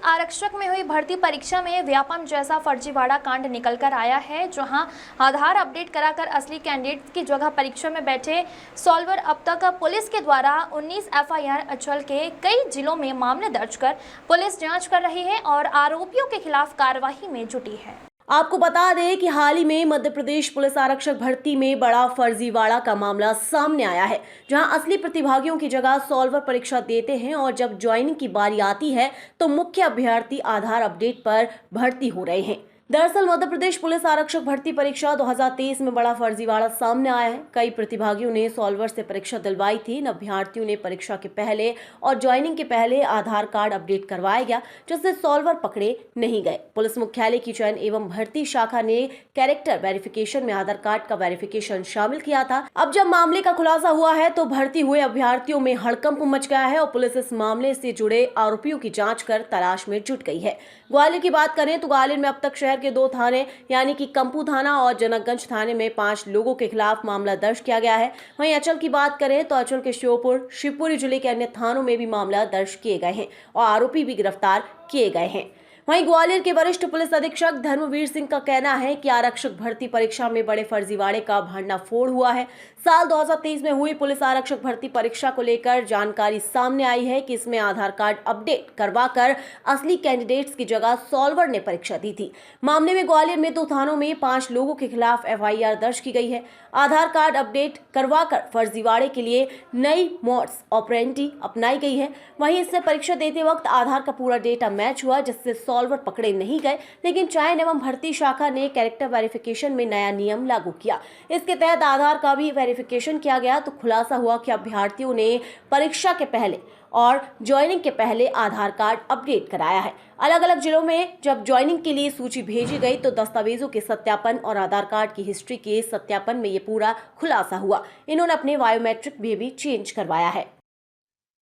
आरक्षक में हुई भर्ती परीक्षा में व्यापम जैसा फर्जीवाड़ा कांड निकलकर आया है, जहां आधार अपडेट कराकर असली कैंडिडेट की जगह परीक्षा में बैठे सॉल्वर। अब तक पुलिस के द्वारा 19 एफआईआर अंचल के कई जिलों में मामले दर्ज कर पुलिस जांच कर रही है और आरोपियों के खिलाफ कार्रवाई में जुटी है। आपको बता दें कि हाल ही में मध्य प्रदेश पुलिस आरक्षक भर्ती में बड़ा फर्जीवाड़ा का मामला सामने आया है, जहां असली प्रतिभागियों की जगह सॉल्वर परीक्षा देते हैं और जब ज्वाइनिंग की बारी आती है तो मुख्य अभ्यर्थी आधार अपडेट पर भर्ती हो रहे हैं। दरअसल मध्य प्रदेश पुलिस आरक्षक भर्ती परीक्षा 2023 में बड़ा फर्जीवाड़ा सामने आया है। कई प्रतिभागियों ने सॉल्वर से परीक्षा दिलवाई थी। इन अभ्यर्थियों ने परीक्षा के पहले और ज्वाइनिंग के पहले आधार कार्ड अपडेट करवाया गया, जिससे सॉल्वर पकड़े नहीं गए। पुलिस मुख्यालय की चयन एवं भर्ती शाखा ने कैरेक्टर वेरिफिकेशन में आधार कार्ड का वेरिफिकेशन शामिल किया था। अब जब मामले का खुलासा हुआ है तो भर्ती हुए अभ्यर्थियों में हड़कंप मच गया है और पुलिस इस मामले से जुड़े आरोपियों की जाँच कर तलाश में जुट गई है। ग्वालियर की बात करें तो ग्वालियर में अब तक शहर के 2 थाने यानी कि कंपू थाना और जनकगंज थाने में 5 लोगों के खिलाफ मामला दर्ज किया गया है। वहीं अंचल की बात करें तो अंचल के श्योपुर, शिवपुरी जिले के अन्य थानों में भी मामला दर्ज किए गए हैं और आरोपी भी गिरफ्तार किए गए हैं। वहीं ग्वालियर के वरिष्ठ पुलिस अधीक्षक धर्मवीर सिंह का कहना है कि आरक्षक भर्ती परीक्षा में बड़े फर्जीवाड़े का भंडाफोड़ हुआ है। साल 2023 में हुई पुलिस आरक्षक भर्ती परीक्षा को लेकर जानकारी सामने आई है कि इसमें आधार कार्ड अपडेट करवाकर असली कैंडिडेट्स की जगह सॉल्वर ने परीक्षा दी थी। मामले में ग्वालियर में 2 थानों में 5 लोगों के खिलाफ एफआईआर दर्ज की गई है। आधार कार्ड अपडेट करवाकर फर्जीवाड़े के लिए नई मोड्स ऑपरेंडी अपनाई गई है। वहीं इससे परीक्षा देते वक्त आधार का पूरा डेटा मैच हुआ, जिससे सॉल्वर पकड़े नहीं गए। लेकिन चयन एवं भर्ती शाखा ने कैरेक्टर वेरिफिकेशन में नया नियम लागू किया। इसके तहत आधार का भी वेरिफिकेशन किया गया तो खुलासा हुआ कि अभ्यर्थियों ने परीक्षा के पहले और ज्वाइनिंग के पहले आधार कार्ड अपडेट कराया है। अलग अलग जिलों में जब ज्वाइनिंग के लिए सूची भेजी गई तो दस्तावेजों के सत्यापन और आधार कार्ड की हिस्ट्री के सत्यापन में ये पूरा खुलासा हुआ। इन्होंने अपने बायोमेट्रिक भी चेंज करवाया है।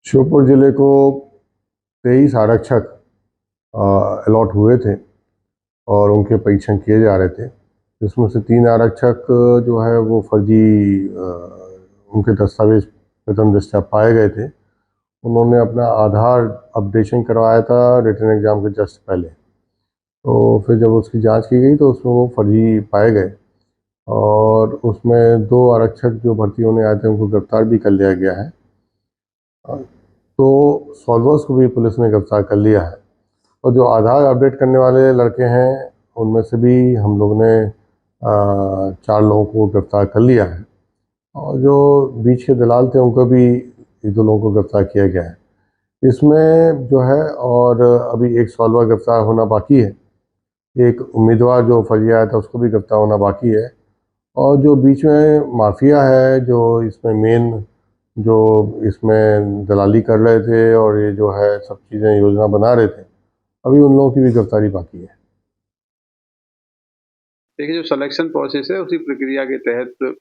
श्योपुर जिले को 23 आरक्षक अलॉट हुए थे और उनके परीक्षण किए जा रहे थे, जिसमें से 3 आरक्षक जो है वो फर्जी उनके दस्तावेज प्रथम दृष्टया पाए गए थे। उन्होंने अपना आधार अपडेशन करवाया था रिटन एग्ज़ाम के जस्ट पहले, तो फिर जब उसकी जांच की गई तो उसमें वो फर्जी पाए गए और उसमें 2 आरक्षक जो भर्ती होने आए थे उनको गिरफ्तार भी कर लिया गया है। तो सॉल्वर्स को भी पुलिस ने गिरफ्तार कर लिया है और जो आधार अपडेट करने वाले लड़के हैं उनमें से भी हम लोग ने 4 लोगों को गिरफ्तार कर लिया है और जो बीच के दलाल थे उनको भी 1-2 लोगों को गिरफ्तार किया गया है इसमें जो है। और अभी एक सॉल्वर गिरफ्तार होना बाकी है, एक उम्मीदवार जो फर्जी आया था उसको भी गिरफ्तार होना बाकी है और जो बीच में माफिया है जो इसमें मेन जो इसमें दलाली कर रहे थे और ये जो है सब चीज़ें योजना बना रहे थे, अभी उन लोगों की भी गिरफ्तारी बाकी है। देखिए, जो सिलेक्शन प्रोसेस है उसी प्रक्रिया के तहत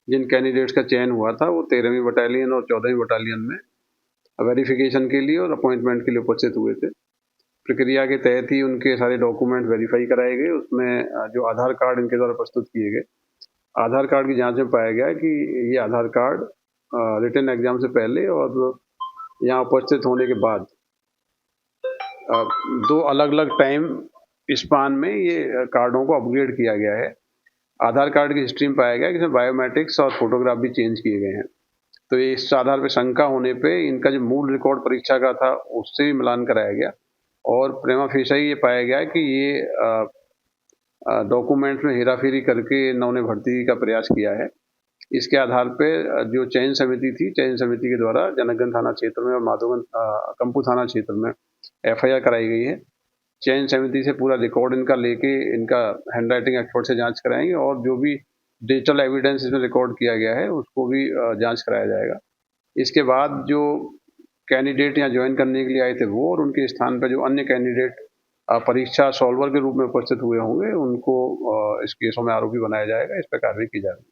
जिन कैंडिडेट्स का चयन हुआ था वो 13वीं बटालियन और 14वीं बटालियन में वेरिफिकेशन के लिए और अपॉइंटमेंट के लिए उपस्थित हुए थे। प्रक्रिया के तहत ही उनके सारे डॉक्यूमेंट वेरीफाई कराए गए। उसमें जो आधार कार्ड इनके द्वारा प्रस्तुत किए गए, आधार कार्ड की जांच में पाया गया कि ये आधार कार्ड रिटन एग्जाम से पहले और यहाँ उपस्थित होने के बाद 2 अलग अलग टाइम स्पान में ये कार्डों को अपग्रेड किया गया है। आधार कार्ड की हिस्ट्री में पाया गया कि इसमें बायोमेट्रिक्स और फोटोग्राफ भी चेंज किए गए हैं। तो इस आधार पर शंका होने पे इनका जो मूल रिकॉर्ड परीक्षा का था उससे भी मिलान कराया गया और प्रेमा फेसाई ये पाया गया कि ये डॉक्यूमेंट्स में हेराफेरी करके इन्होंने भर्ती का प्रयास किया है। इसके आधार पे जो चयन समिति थी, चयन समिति के द्वारा जनकगंज थाना क्षेत्र में और माधोगंज कंपू थाना क्षेत्र में एफआईआर कराई गई है। चयन समिति से पूरा रिकॉर्ड इनका लेके इनका हैंडराइटिंग एक्सपर्ट से जांच कराएंगे और जो भी डिजिटल एविडेंस इसमें रिकॉर्ड किया गया है उसको भी जांच कराया जाएगा। इसके बाद जो कैंडिडेट यहाँ ज्वाइन करने के लिए आए थे वो और उनके स्थान पर जो अन्य कैंडिडेट परीक्षा सॉल्वर के रूप में उपस्थित हुए होंगे उनको इस केसों में आरोपी बनाया जाएगा। इस पर कार्रवाई की जाएगी।